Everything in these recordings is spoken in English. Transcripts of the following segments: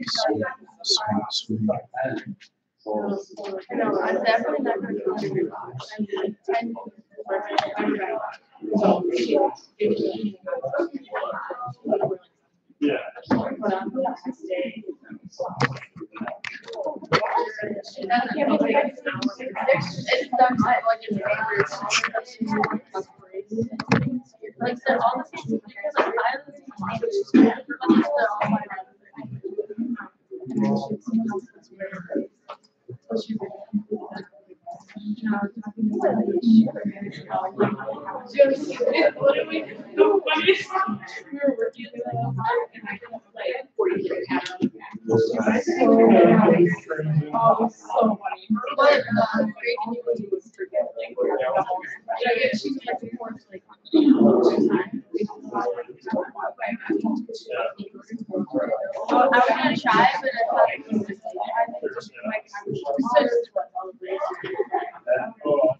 Sweet, sweet, sweet. No, I'm definitely not going to contribute. I'm 10. Yeah. It's done like in favors. Like they're all the same. Because like I have the same language, but they're all my What do we do? We were working and I didn't play it for you. Oh, so funny. But Reagan, you was forget like she was like before like I was gonna try, but I thought it was just like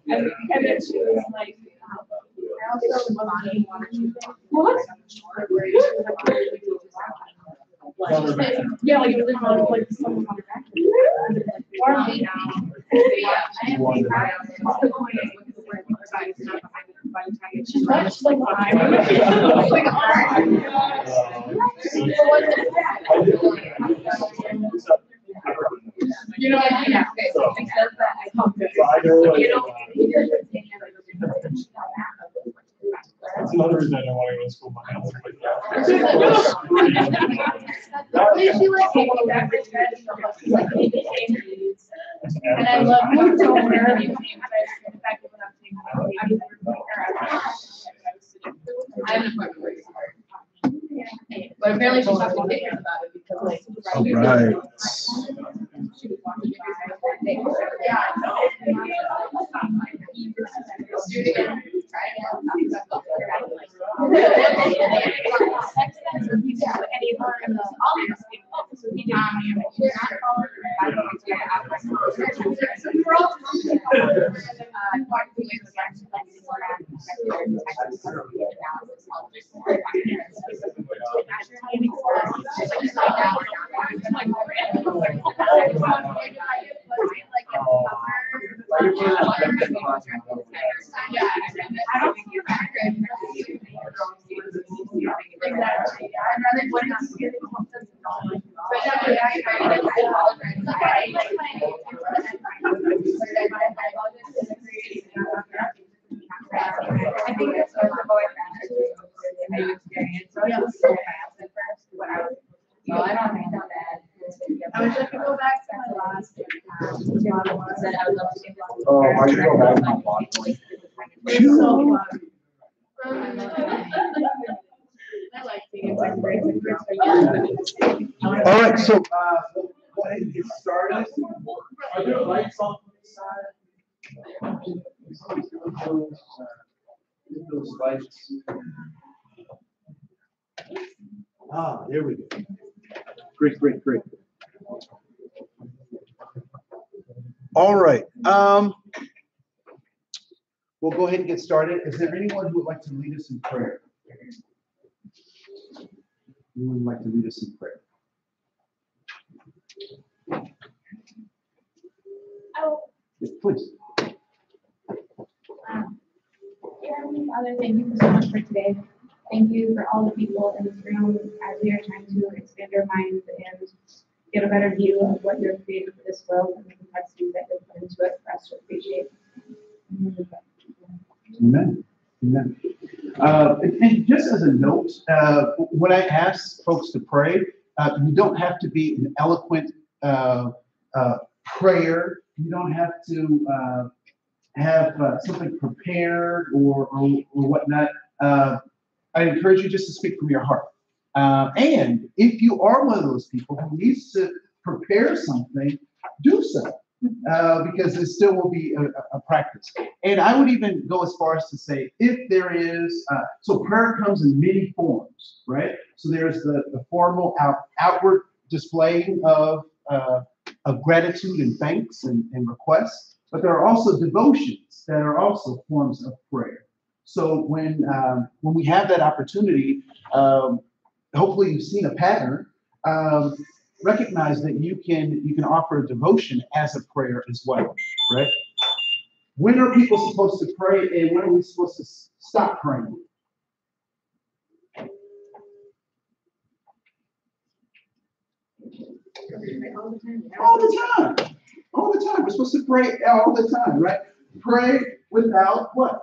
And then she was like, what? Yeah, like it was on like someone on the back. She's much like mine. Like, you know what I mean? Okay, so it says that I come good. That's another reason I don't want to go to school. My house is like that. And I love you so much. But apparently she's talking to him about it because like All right. she was watching I think it's sort of going back to the experience. So yeah, so fast at first when I was, I don't think that bad. I wish I could go back to my last said I would love to do one. Oh, are you going back? It's so fun. I like being All right, so we'll go ahead and get started. Are there lights on the side? Those lights. Ah, there we go. Great, great, great. All right. We'll go ahead and get started. Is there anyone who would like to lead us in prayer? Anyone would like to lead us in prayer? Yes, please. Dear Heavenly Father, thank you so much for today. Thank you for all the people in this room as we are trying to expand our minds and get a better view of what you're creating for this world and the complexities that you've put into it for us to appreciate. Amen. Amen. And just as a note, when I ask folks to pray, you don't have to be an eloquent prayer. You don't have to have something prepared or whatnot. I encourage you just to speak from your heart. And if you are one of those people who needs to prepare something, do so. Because it still will be a practice. And I would even go as far as to say, if there is, so prayer comes in many forms, right? So there's the formal outward displaying of gratitude and thanks and requests, but there are also devotions that are also forms of prayer. So when we have that opportunity, hopefully you've seen a pattern. recognize that you can offer a devotion as a prayer as well, right? When are people supposed to pray, and when are we supposed to stop praying? All the time. All the time. We're supposed to pray all the time, right? Pray without what?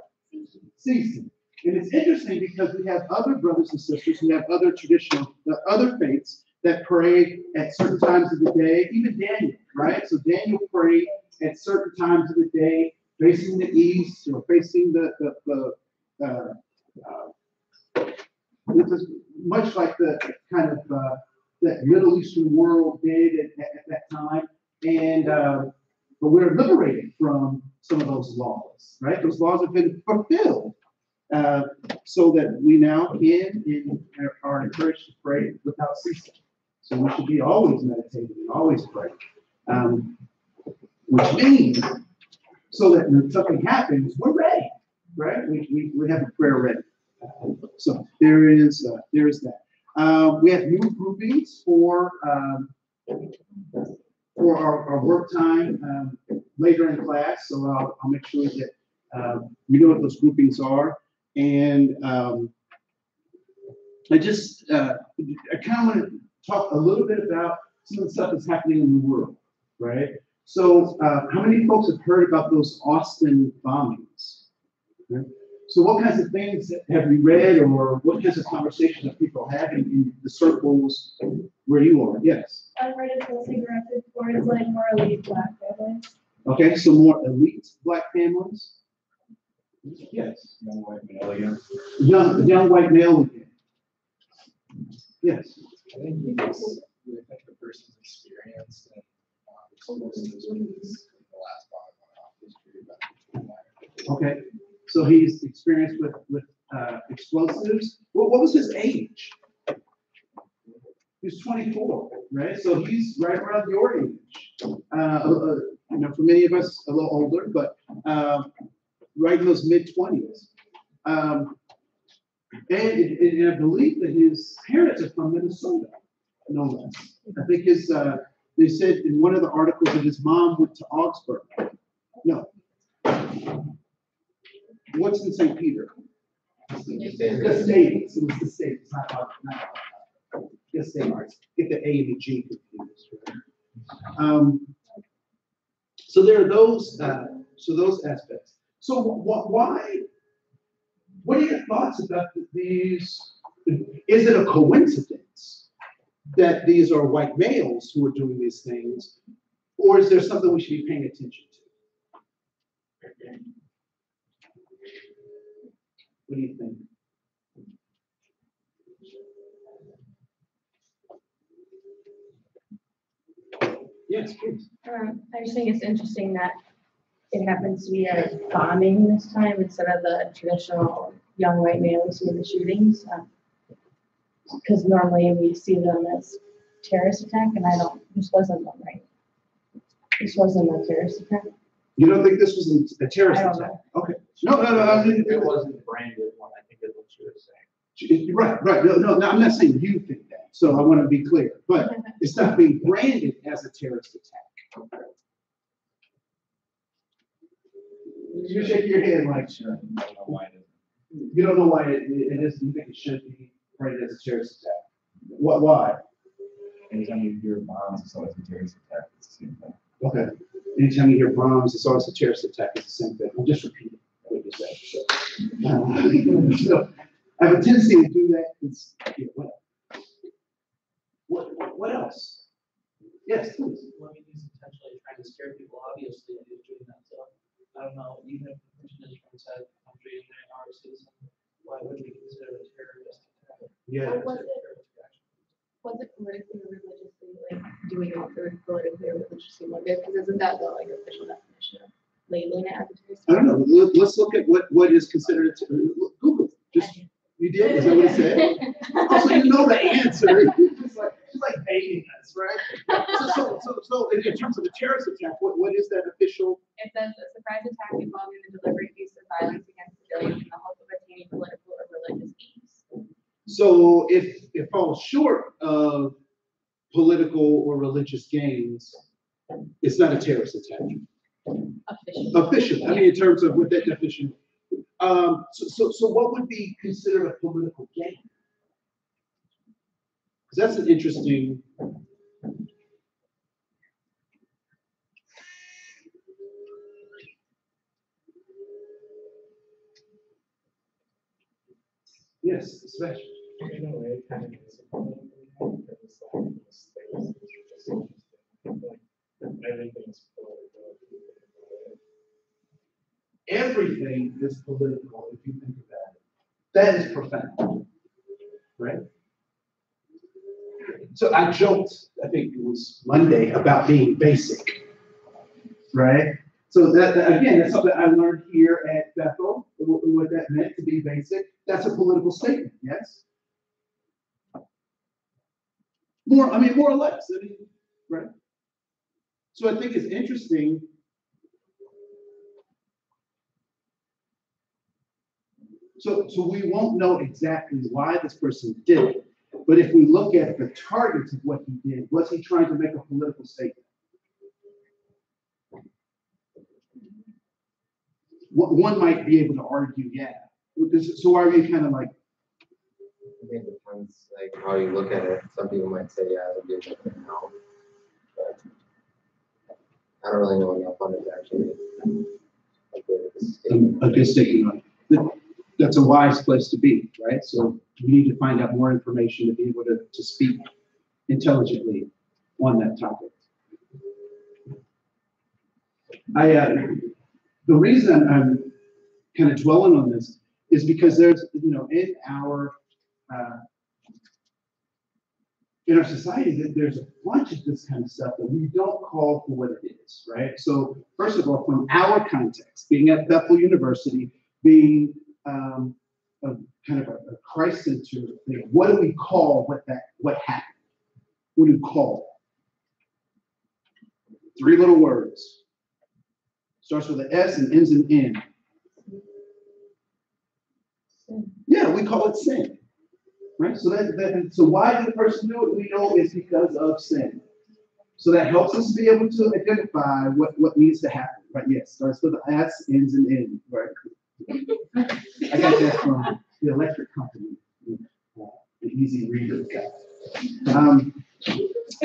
Ceasing. And it's interesting because we have other brothers and sisters who have other other faiths that pray at certain times of the day, even Daniel, right? So Daniel prayed at certain times of the day, facing the east or facing much like the kind of that Middle Eastern world did at that time. And but we're liberated from some of those laws, right? Those laws have been fulfilled, so that we now can and are encouraged to pray without ceasing. So we should be always meditating and always praying, which means so that when something happens, we're ready, right? We have a prayer ready. So there is that. We have new groupings for our work time later in class. So I'll make sure that you know what those groupings are. And I kind of want to talk a little bit about some of the stuff that's happening in the world, right? So how many folks have heard about those Austin bombings? Right? So what kinds of things have you read, or what kinds of conversations are people having in the circles where you are? Yes. I've read it's mostly directed towards like more elite Black families. Okay, so more elite Black families? Yes. Young white male again. Young white male again. Yes. I think the person's experience and explosives in the last bomb was pretty bad. Okay, so he's experienced with explosives. What was his age? He was 24, right? So he's right around your age. For many of us, a little older, but right in those mid-20s. And I believe that his parents are from Minnesota, no less. I think they said in one of the articles that his mom went to Augsburg. No. What's in St. Peter? The States. It was the States, not the States. Get the A and the G confused. So there are those aspects. So why? What are your thoughts about these? Is it a coincidence that these are white males who are doing these things, or is there something we should be paying attention to? What do you think? Yes, please. I just think it's interesting that it happens to be a bombing this time instead of the traditional young white males who do the shootings. Because normally we see them as terrorist attack, and this wasn't one, right? This wasn't a terrorist attack. You don't think this was a terrorist attack? Okay. No. It wasn't branded one, I think is what you were saying. Right. No, I'm not saying you think that. So I want to be clear, but it's not being branded as a terrorist attack. You shake your head like, sure. I don't know why it isn't. You don't know why it is. You think it should be branded as a terrorist attack? Why? Anytime you hear bombs, it's always a terrorist attack. It's the same thing. Okay. Anytime you hear bombs, it's always a terrorist attack. It's the same thing. I'm just repeating what you said. So I have a tendency to do that. What else? Yes, please. Well, I mean, he's intentionally trying to scare people, obviously, and he's doing that. So I don't know, even if the person is from inside the country and they are a citizen, why wouldn't we consider it a terrorist attack? Yeah. Was it politically or religiously, like doing it for politically or religiously motive? Because isn't that the like official definition of labeling it as a terrorist? I don't know. Let's look at what is considered. Google. You did? Is that what it said? Also, you know the answer. She's like baiting us, right? So in terms of a terrorist attack, what is that official? It says a surprise attack involving the deliberate use of violence against civilians in the hope of attaining political or religious aims. So if it falls short of political or religious gains, it's not a terrorist attack. Officially, I mean, in terms of what that definition. So what would be considered a political gain? Because that's an interesting. Yes, Sebastian. In a way, kind of is a political gain, because it's like mistakes, it's just interesting. Like, everything's political. Everything is political if you think about it. That is profound, right? So I joked, I think it was Monday, about being basic, right? So that again, that's something I learned here at Bethel, what that meant to be basic. That's a political statement, yes? More or less, right? So I think it's interesting. So we won't know exactly why this person did it, but if we look at the targets of what he did, was he trying to make a political statement? One might be able to argue, yeah. So are we kind of like? I think it depends, like, how you look at it. Some people might say, yeah, it'll give it now. But I don't really know enough on it to actually A good statement. That's a wise place to be, right? So we need to find out more information to be able to speak intelligently on that topic. The reason I'm kind of dwelling on this is because there's, in our society, that there's a bunch of this kind of stuff that we don't call for what it is, right? So first of all, from our context, being at Bethel University, being a kind of a Christ Center thing, what do we call what happened? What do you call it? 3 little words. Starts with an S and ends in N. Yeah, we call it sin, right? So so why did the person do it? We know it's because of sin. So that helps us be able to identify what needs to happen, right? Yes, starts with an S, ends in N, right? I got that from the electric company, the easy reader guy.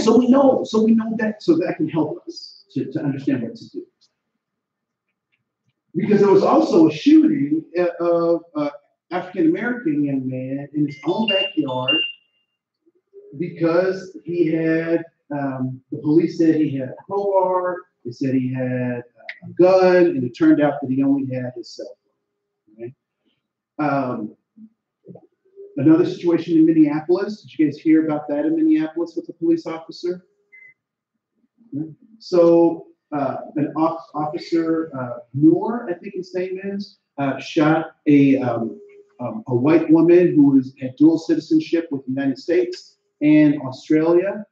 So we know that, so that can help us to understand what to do. Because there was also a shooting of African-American young man in his own backyard because he had, the police said he had a crowbar, they said he had a gun, and it turned out that he only had his cell phone. Right? Another situation in Minneapolis, did you guys hear about that in Minneapolis with the police officer? Right? So an officer, Moore, I think his name is, shot a white woman who had dual citizenship with the United States and Australia.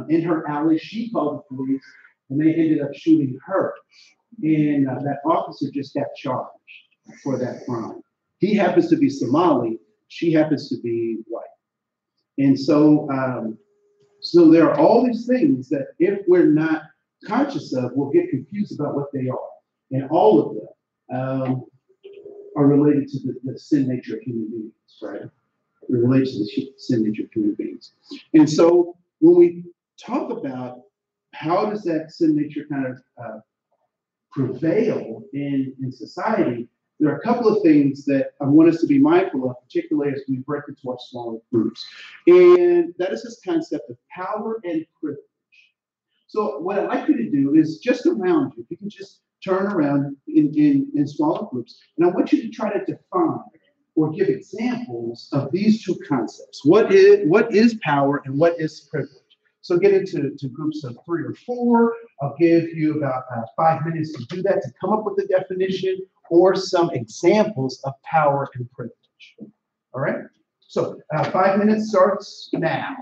In her alley, she called the police, and they ended up shooting her. And that officer just got charged for that crime. He happens to be Somali. She happens to be white. And so, so there are all these things that if we're not conscious of, we'll get confused about what they are. And all of them are related to the sin nature of human beings, right? They're related to the sin nature of human beings. And so when we talk about how does that sin nature kind of prevail in society, there are a couple of things that I want us to be mindful of, particularly as we break into our smaller groups. And that is this concept of power and privilege. So what I'd like you to do is just around you, if you can just turn around in smaller groups, and I want you to try to define or give examples of these two concepts. What is power and what is privilege? So get into groups of 3 or 4. I'll give you about 5 minutes to do that, to come up with a definition or some examples of power and privilege. All right? So 5 minutes starts now.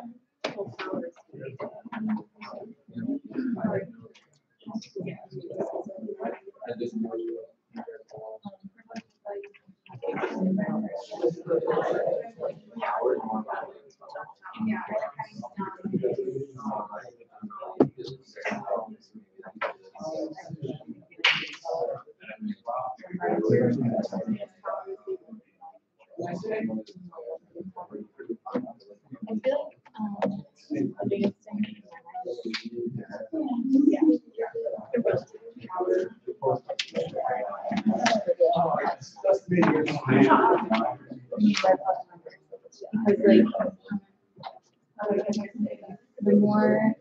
I feel like, the biggest thing in my life, yeah, it was power. Because like, the more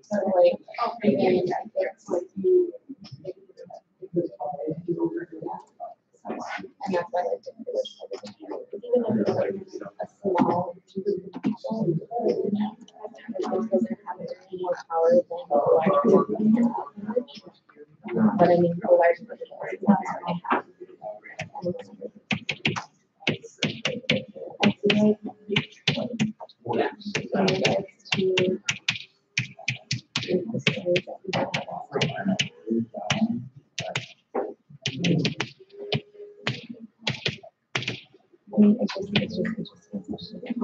so like, again, it's like you. And that's why I like to do this. Even if it's like a small, it doesn't have any more power than a large group. But I mean, a large group is not I have. I feel like to emphasize that I mean, it's just interesting, especially.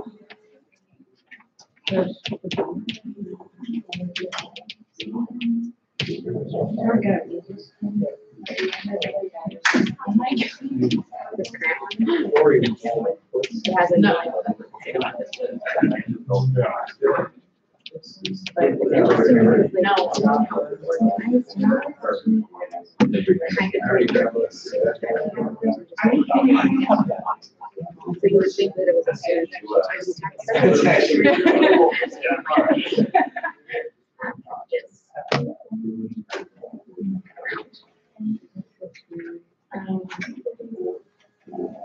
It has a no. But it's interesting because so you would think that it was a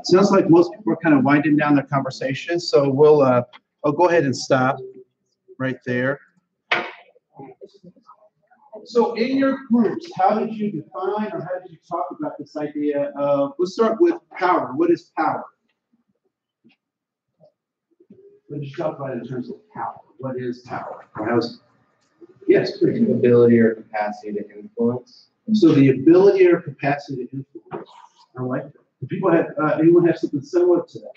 Sounds like most people are kind of winding down their conversation, so I'll go ahead and stop right there. So in your groups, how did you define or how did you talk about this idea of, let's start with power. What is power? What did you talk about in terms of power? What is power? Yes, please. Ability or capacity to influence. So the ability or capacity to influence. I like that. Do people have, anyone have something similar to that?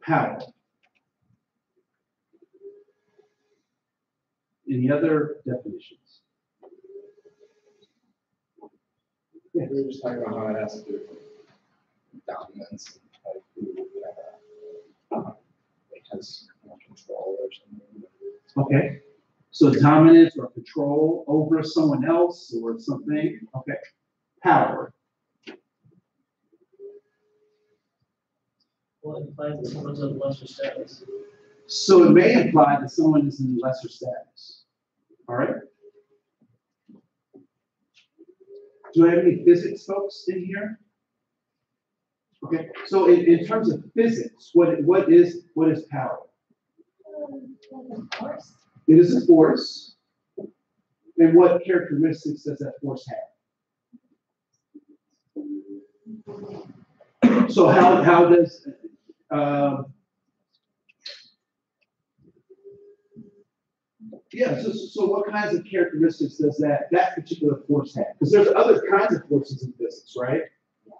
Power. Any other definitions? Yeah, we were just talking about how it has to do with dominance, like who has more control or something. Okay. So dominance or control over someone else or something. Okay. Power. Well, it implies that someone's of lesser status. So it may imply that someone is in lesser status. All right. Do I have any physics folks in here? Okay. So in terms of physics, what is power? It is a force. And what characteristics does that force have? So how does so what kinds of characteristics does that particular force have? Because there's other kinds of forces in physics, right?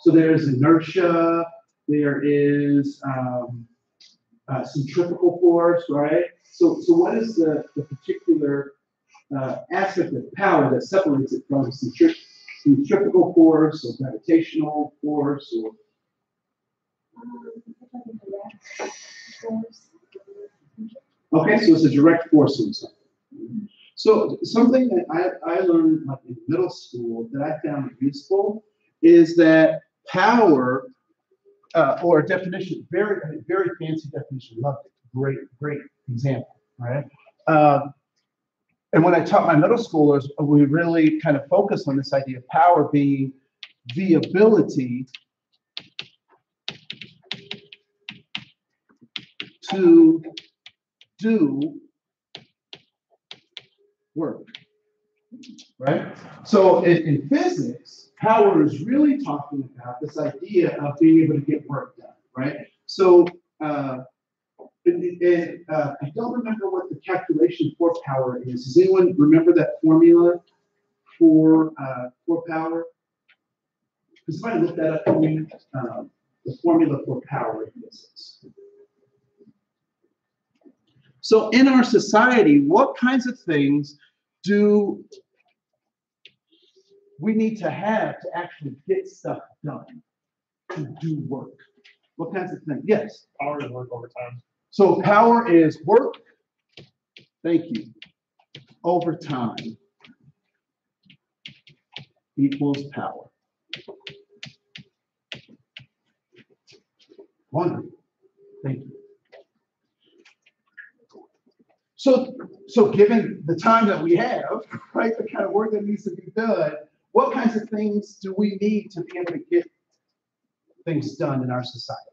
So there's inertia, there is centrifugal force, right? So what is the particular aspect of power that separates it from centrifugal force or gravitational force or? Okay, so it's a direct force in something. So something that I learned like in middle school that I found useful is that power, or a definition, very fancy definition, loved it, great example, right? And when I taught my middle schoolers, we really kind of focused on this idea of power being the ability to do work, right? So in physics, power is really talking about this idea of being able to get work done, right? So I don't remember what the calculation for power is. Does anyone remember that formula for power? Does somebody look that up for me? The formula for power exists. So in our society, what kinds of things do we need to have to actually get stuff done, to do work? What kinds of things? Yes. Power to work overtime. So power is work. Thank you. Overtime equals power. Wonderful. Thank you. So given the time that we have, right, the kind of work that needs to be done, what kinds of things do we need to be able to get things done in our society?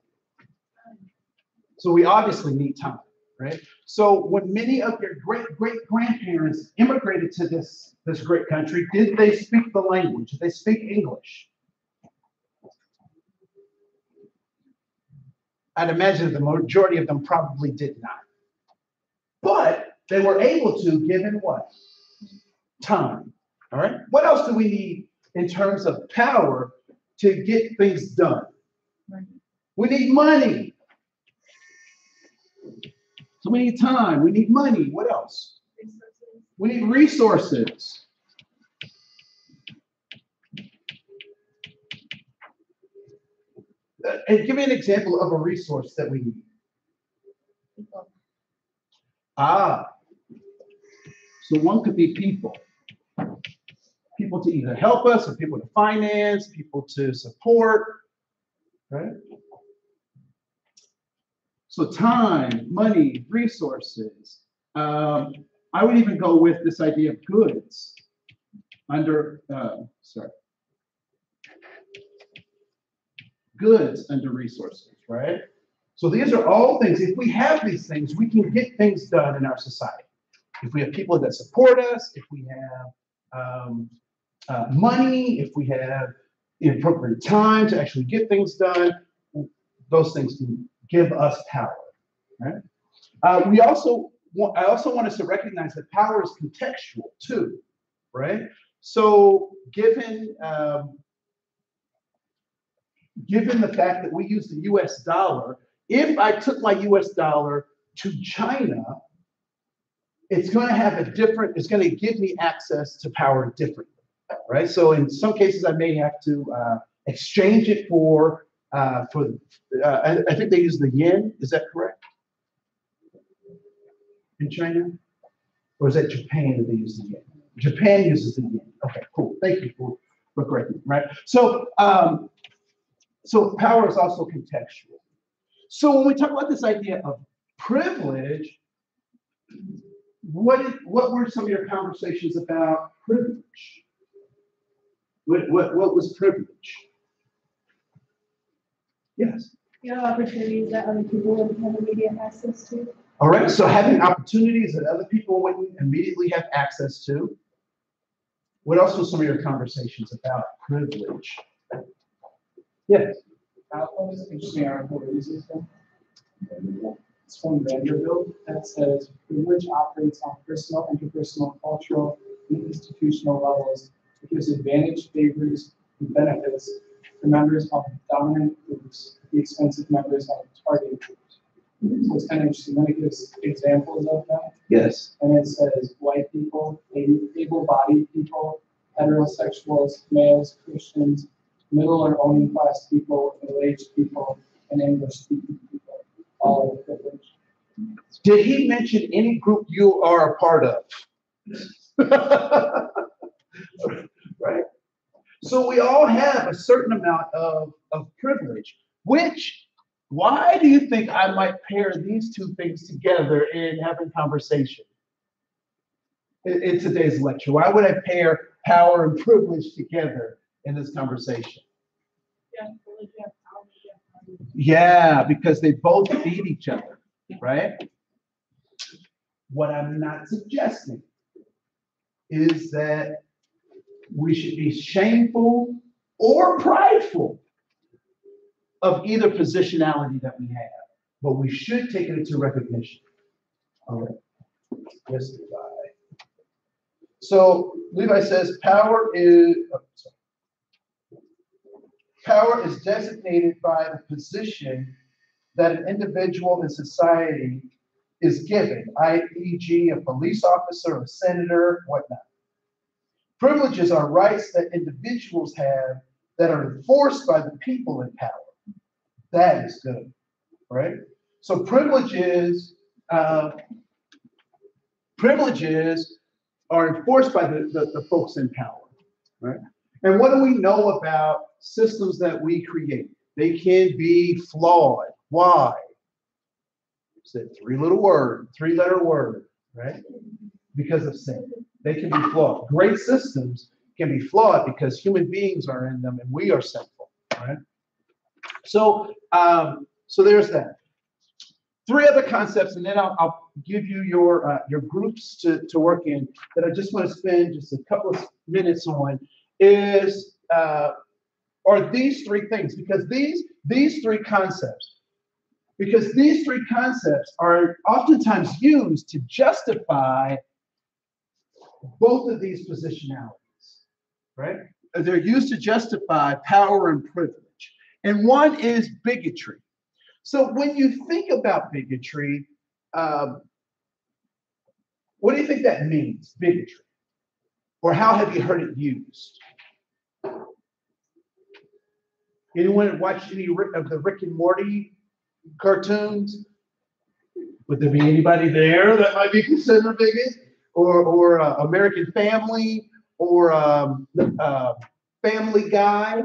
So we obviously need time, right? So when many of your great-great-grandparents immigrated to this great country, did they speak the language? Did they speak English? I'd imagine the majority of them probably did not. But they were able to, given what? Time. All right. What else do we need in terms of power to get things done? We need money. So we need time. We need money. What else? We need resources. And give me an example of a resource that we need. So one could be people. People to either help us, or people to finance, people to support, right? So time, money, resources. I would even go with this idea of goods goods under resources, right? So these are all things. If we have these things, we can get things done in our society. If we have people that support us, if we have money, if we have the appropriate time to actually get things done, those things can give us power, right? I also want us to recognize that power is contextual too, right? So given the fact that we use the US dollar, if I took my US dollar to China, it's going to give me access to power differently, right? So in some cases, I may have to exchange it for I think they use the yen. Is that correct? In China? Or is that Japan that they use the yen? Japan uses the yen. Okay, cool. Thank you for correcting me, right? So, so power is also contextual. So when we talk about this idea of privilege, what were some of your conversations about privilege? What was privilege? Yes. You know, opportunities that other people wouldn't have immediate access to. All right, so having opportunities that other people wouldn't immediately have access to. What else was some of your conversations about privilege? Yes. There's an interesting article recently. It's from Vanderbilt that says privilege operates on personal, interpersonal, cultural, and institutional levels. It gives advantage, favors, and benefits to members of dominant groups at the expense of members of targeted groups. So it's kind of interesting. Then it gives examples of that. Yes. And it says white people, able-bodied people, heterosexuals, males, Christians, middle or owning class people, middle-aged people, and English-speaking people, all are privileged. Did he mention any group you are a part of? Right? So we all have a certain amount of privilege, why do you think I might pair these two things together in having conversation in today's lecture? Why would I pair power and privilege together in this conversation? Yeah, because they both feed each other, right? What I'm not suggesting is that we should be shameful or prideful of either positionality that we have, but we should take it into recognition. All right. Yes, Levi. So Levi says power is. Power is designated by the position that an individual in society is given, i.e.g. a police officer, a senator, whatnot. Privileges are rights that individuals have that are enforced by the people in power. That is good, right? So privileges are enforced by the folks in power, right? And what do we know about systems that we create? They can be flawed. Why? It's a three-letter word, right? Because of sin. They can be flawed. Great systems can be flawed because human beings are in them and we are sinful, right? So, so there's that. Three other concepts, and then I'll give you your groups to work in that I just want to spend just a couple of minutes on is are these three things, because these three concepts are oftentimes used to justify both of these positionalities, right? They're used to justify power and privilege. And one is bigotry. So when you think about bigotry, what do you think that means, bigotry? Or how have you heard it used? Anyone watch any of the Rick and Morty cartoons? Would there be anybody there that might be considered bigot? Or American Family, or Family Guy,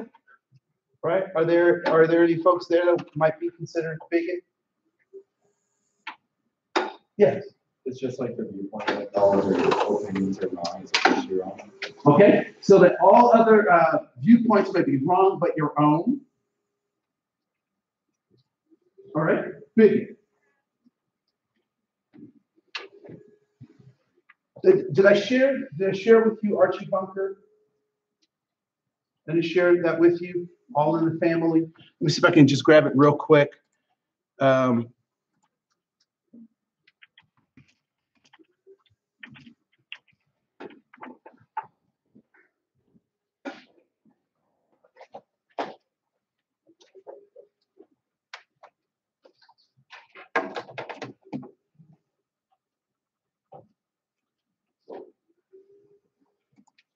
right? Are there any folks there that might be considered bigot? Yes. It's just like the viewpoint that all other opinions are wrong as opposed to your own. Okay, so that all other viewpoints may be wrong, but your own. All right, bigot. Did I share with you Archie Bunker? Did I share that with you? All in the Family? Let me see if I can just grab it real quick.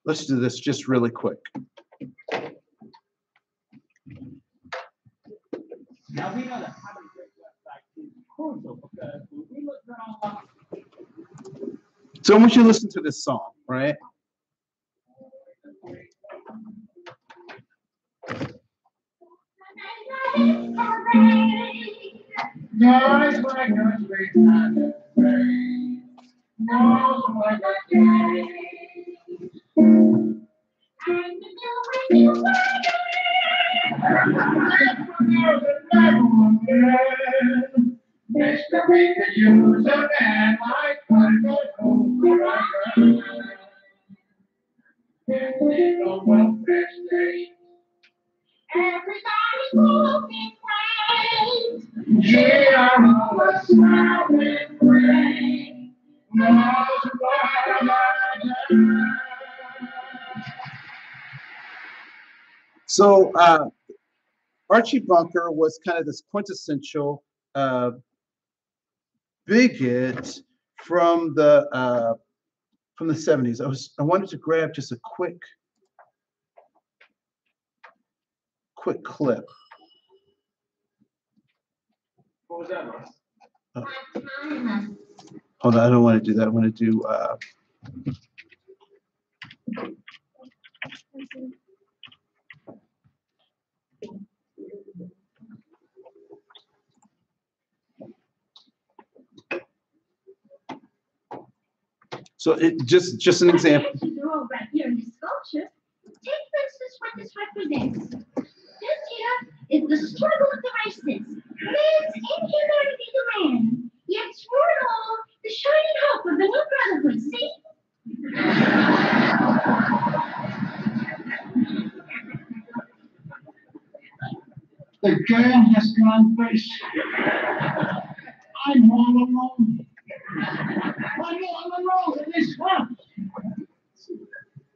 Let's do this just really quick. Now we know that having a great website is crucial because when we look at all So I want you to listen to this song, right? Everybody's moving praise. Yeah, I'm a smiling praise. So Archie Bunker was kind of this quintessential bigot from the 70s. I wanted to grab just a quick clip. what was that, Ross? Hold on, I don't want to do that. I want to do so it just an example. Right here in this sculpture, take for instance what this represents. This here is the struggle of the races. Man's inhumanity to man, yet through it all, the shining hope of the new brotherhood. See? The game has gone fish. I'm all alone. I'm all alone in this house.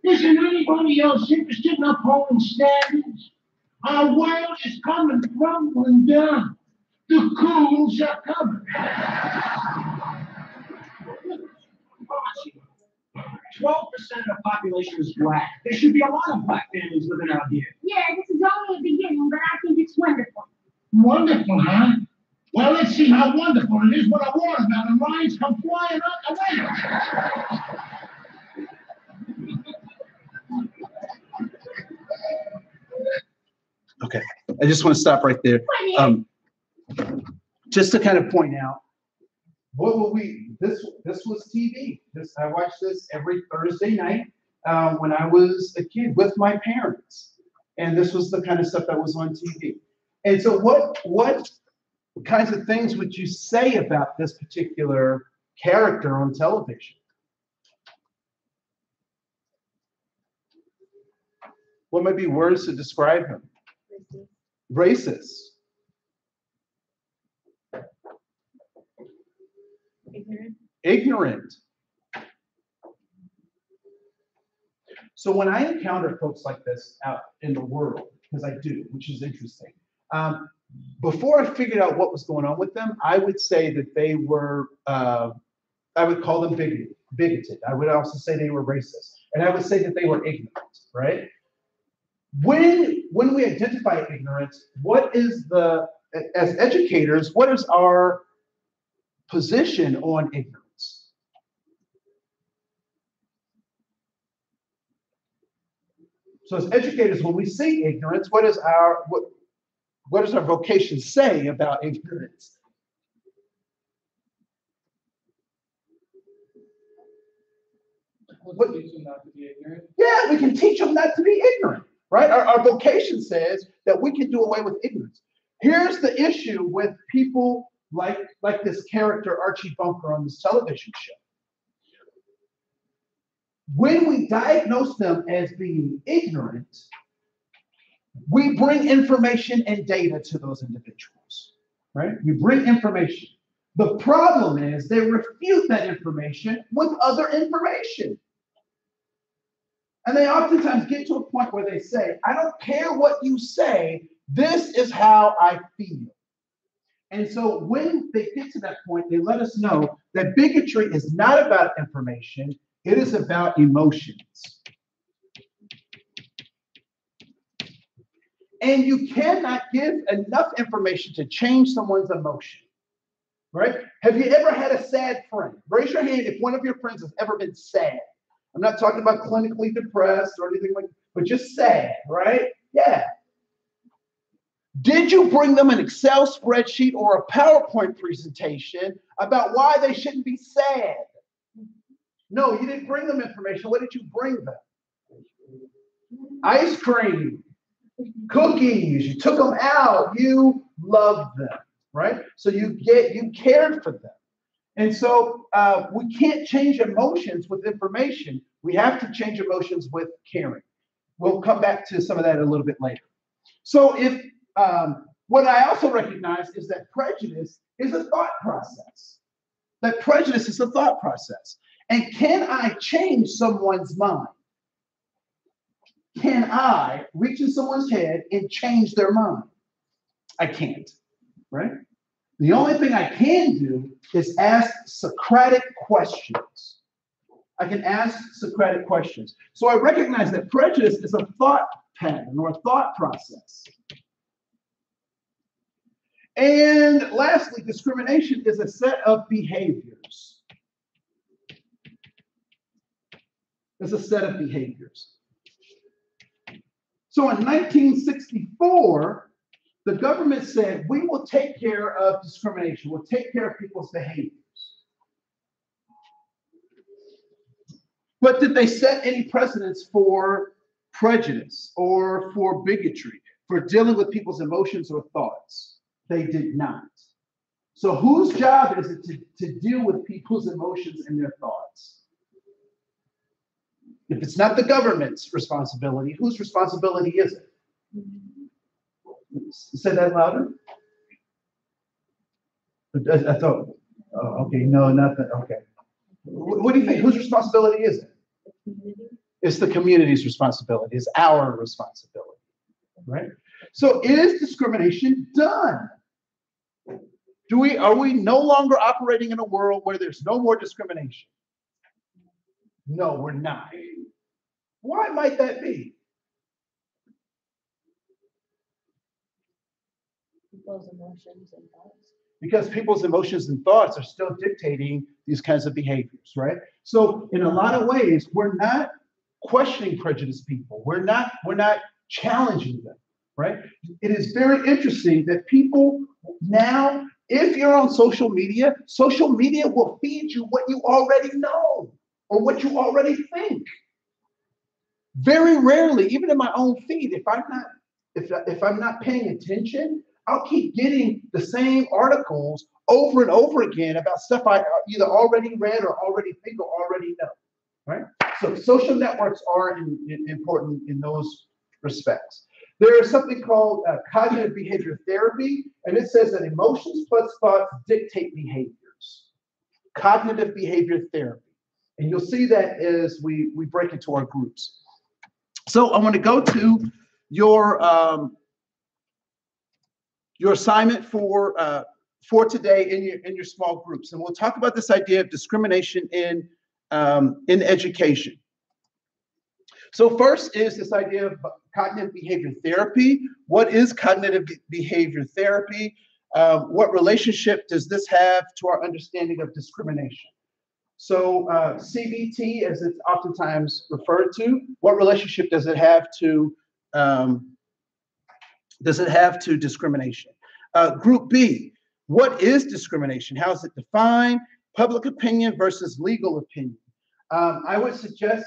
Isn't anybody else interested in upholding standards? Our world is coming crumbling down. The coons are coming. 12% of the population is black. There should be a lot of black families living out here. Yeah, this is only a beginning, but I think it's wonderful. Wonderful, huh? Well, let's see how wonderful it is when a watermelon lines come flying out the window. Okay, I just want to stop right there. Just to kind of point out, what will this was TV. I watched this every Thursday night when I was a kid with my parents. And this was the kind of stuff that was on TV. And so what kinds of things would you say about this particular character on television? What might be words to describe him? Racist. Ignorant. So when I encounter folks like this out in the world, because I do, which is interesting, before I figured out what was going on with them, I would say that they were, I would call them bigoted. I would also say they were racist. And I would say that they were ignorant, right? When we identify ignorance, what is as educators, what is our position on ignorance? So as educators, when we see ignorance, what does our vocation say about ignorance? We'll teach them not to be ignorant. Yeah, we can teach them not to be ignorant, right? Our vocation says that we can do away with ignorance. Here's the issue with people like this character, Archie Bunker, on this television show. When we diagnose them as being ignorant, we bring information and data to those individuals, right? We bring information. The problem is they refute that information with other information. And they oftentimes get to a point where they say, I don't care what you say, this is how I feel. And so when they get to that point, they let us know that bigotry is not about information, it is about emotions. And you cannot give enough information to change someone's emotion, right? Have you ever had a sad friend? Raise your hand if one of your friends has ever been sad. I'm not talking about clinically depressed or anything like that, but just sad, right? Yeah. Did you bring them an Excel spreadsheet or a PowerPoint presentation about why they shouldn't be sad? No, you didn't bring them information. What did you bring them? Ice cream, cookies. You took them out. You loved them, right? So you cared for them. And so we can't change emotions with information. We have to change emotions with caring. We'll come back to some of that a little bit later. So what I also recognize is that prejudice is a thought process. That prejudice is a thought process. And can I change someone's mind? Can I reach in someone's head and change their mind? I can't, right? The only thing I can do is ask Socratic questions. I can ask Socratic questions. So I recognize that prejudice is a thought pattern or a thought process. And lastly, discrimination is a set of behaviors. It's a set of behaviors. So in 1964, the government said, we will take care of discrimination. We'll take care of people's behaviors. But did they set any precedents for prejudice or for bigotry, for dealing with people's emotions or thoughts? They did not. So whose job is it to deal with people's emotions and their thoughts? If it's not the government's responsibility, whose responsibility is it? Say that louder. I thought, oh, okay, no, nothing. Okay. What do you think? Whose responsibility is it? It's the community's responsibility. It's our responsibility, right? So is discrimination done? Are we no longer operating in a world where there's no more discrimination? No, we're not. Why might that be? People's emotions and thoughts. Because people's emotions and thoughts are still dictating these kinds of behaviors, right? So in a lot of ways, we're not questioning prejudiced people. We're not challenging them, right? It is very interesting that people now, if you're on social media will feed you what you already know or what you already think. Very rarely, even in my own feed, if I'm not paying attention, I'll keep getting the same articles over and over again about stuff I either already read or already think or already know, right? So social networks are important in those respects. There is something called cognitive behavior therapy, and it says that emotions plus thoughts dictate behaviors. Cognitive behavior therapy. And you'll see that as we break into our groups. So I want to go to your assignment for today in your small groups, and we'll talk about this idea of discrimination in education. So first is this idea of cognitive behavior therapy. What is cognitive behavior therapy? What relationship does this have to our understanding of discrimination? So CBT, as it's oftentimes referred to, what relationship does it have to discrimination? Group B, what is discrimination? How is it defined? Public opinion versus legal opinion. I would suggest,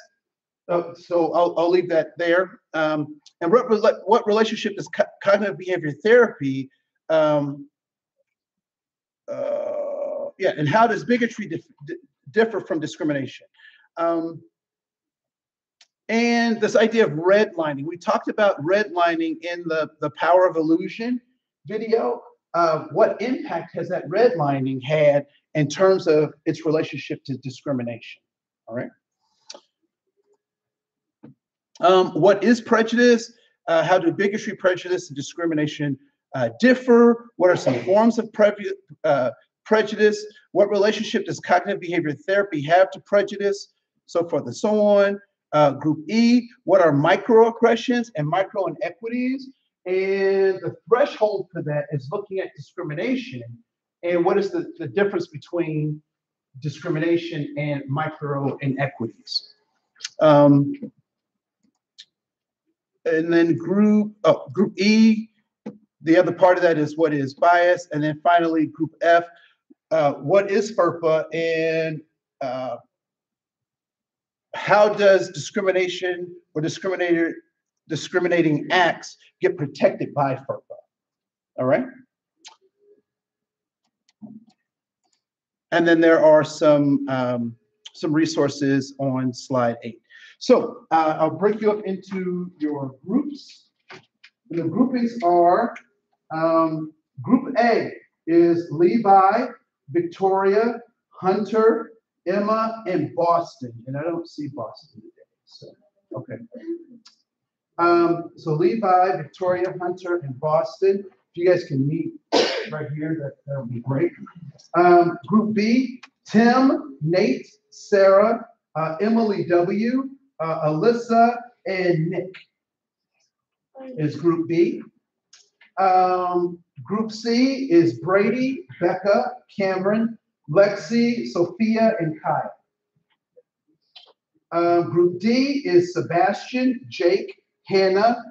so I'll leave that there. And what relationship does cognitive behavior therapy, and how does bigotry differ from discrimination? And this idea of redlining. We talked about redlining in the Power of Illusion video. What impact has that redlining had in terms of its relationship to discrimination? All right. What is prejudice? How do bigotry, prejudice, and discrimination differ? What are some forms of prejudice? What relationship does cognitive behavior therapy have to prejudice? So forth and so on. Group E, what are microaggressions and micro inequities? And the threshold for that is looking at discrimination and what is the difference between discrimination and micro inequities. And then group E, the other part of that is what is bias. And then finally, group F, what is FERPA and how does discrimination or discriminating acts get protected by FERPA? All right. And then there are some resources on slide 8. So I'll break you up into your groups. And the groupings are, Group A is Levi, Victoria, Hunter, Emma, and Boston. And I don't see Boston today. So, okay. So Levi, Victoria, Hunter, and Boston. If you guys can meet right here, that would be great. Group B, Tim, Nate, Sarah, Emily W., Alyssa, and Nick is Group B. Group C is Brady, Becca, Cameron, Lexi, Sophia, and Kyle. Group D is Sebastian, Jake, Hannah,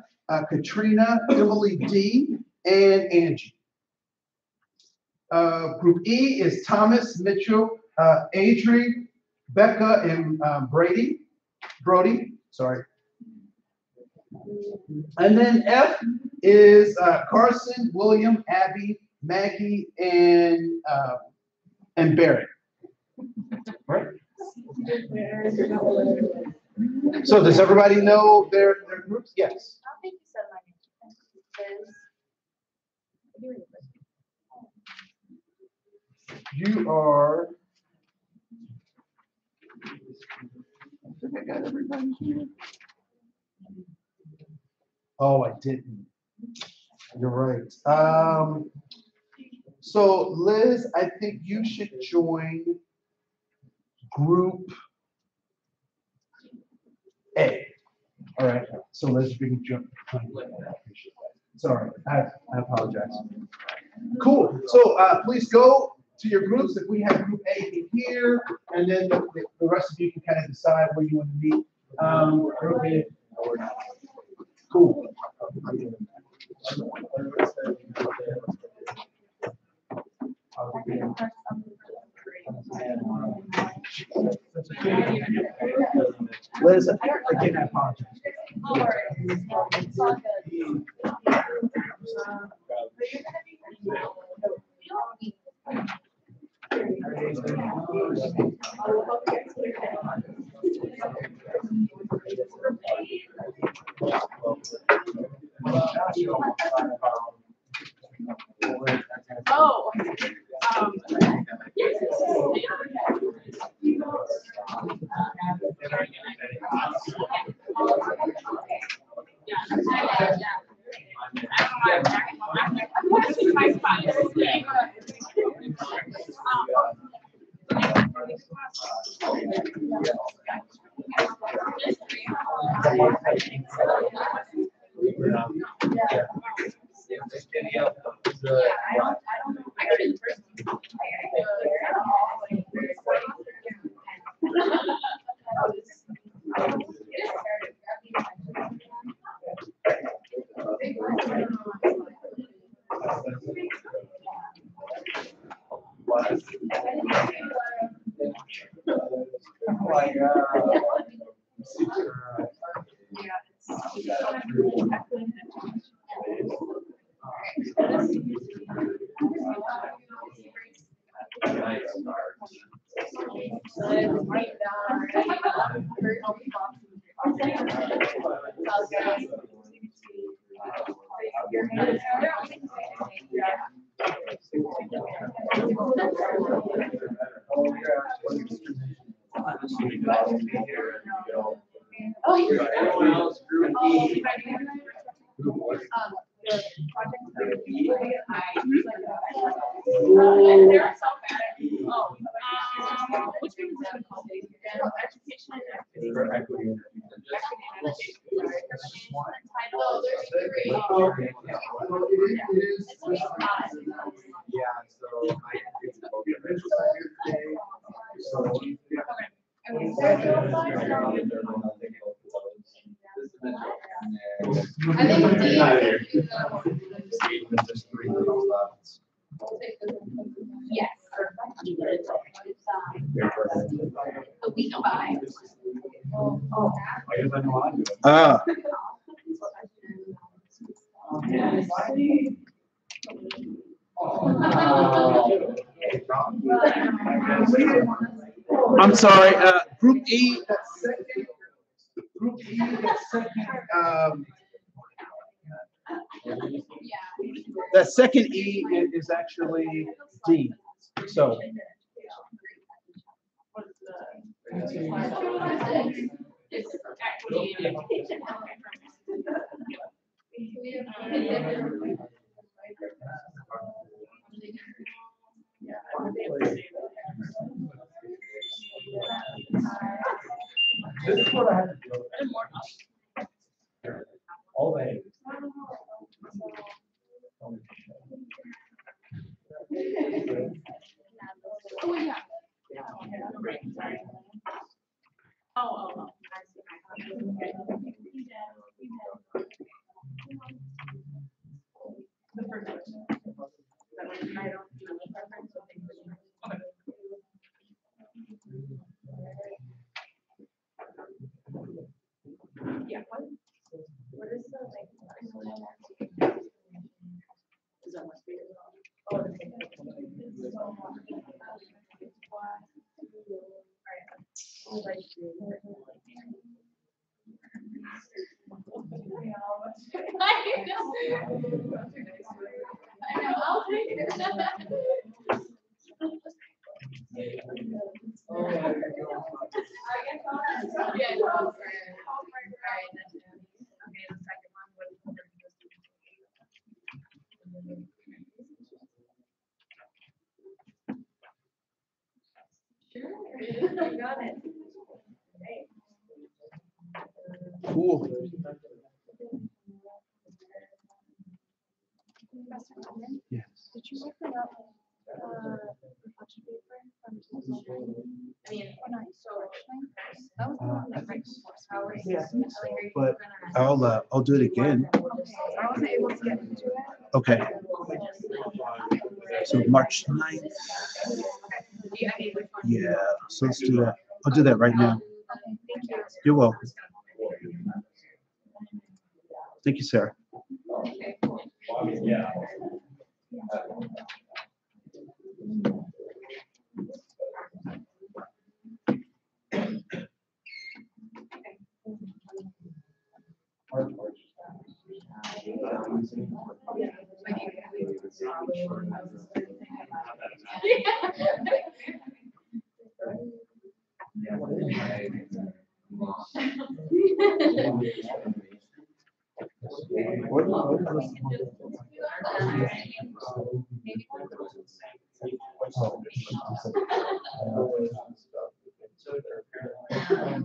Katrina, Emily D, and Angie. Group E is Thomas, Mitchell, Adri, Becca, and Brody, sorry. And then F is Carson, William, Abby, Maggie, and Barrett. Right? So does everybody know their groups? Yes. I don't think you said my name. You are. I think I got everybody here. Oh, I didn't. You're right. So Liz, I think you should join group A. All right. So Liz, if you can jump. Sorry, I apologize. Cool. So please go to your groups. If we have group A in here, and then the rest of you can kind of decide where you want to meet. Group A. Cool. Liz, again, I apologize. Oh. Yes. A week by. Ah. I'm sorry, Group E, Group E, that second E is actually D, so. This is what I have to do. All day. Oh, yeah. Oh. The first one. I don't do any preference, so they can- okay. Yeah. What is the like? Is that much bigger? Oh, the same. I know, I'll take it. Did you look at that reflection paper from 2009? I mean, that was the one that breaks hours. Yeah. But I'll do it again. I wasn't able to get into it. Okay. So March 9th. Yeah, so let's do that. I'll do that right now. Okay, thank you. You're welcome. Thank you, Sarah. Yeah.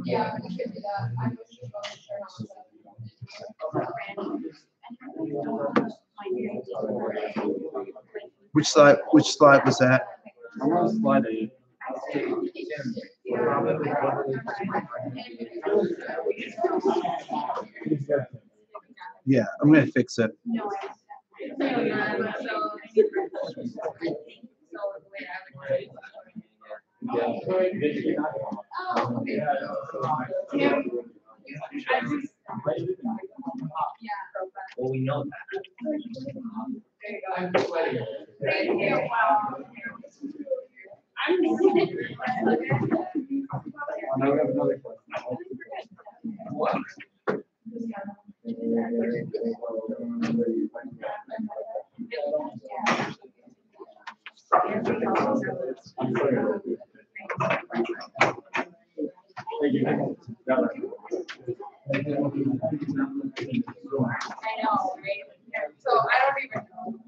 Yeah, we should do that. I was just going to turn Which slide was that? I'm on slide 8. Yeah, I'm gonna fix it. Well, we know that. Thank you. Now we have another question. Thank you. I know, right? So I don't even know.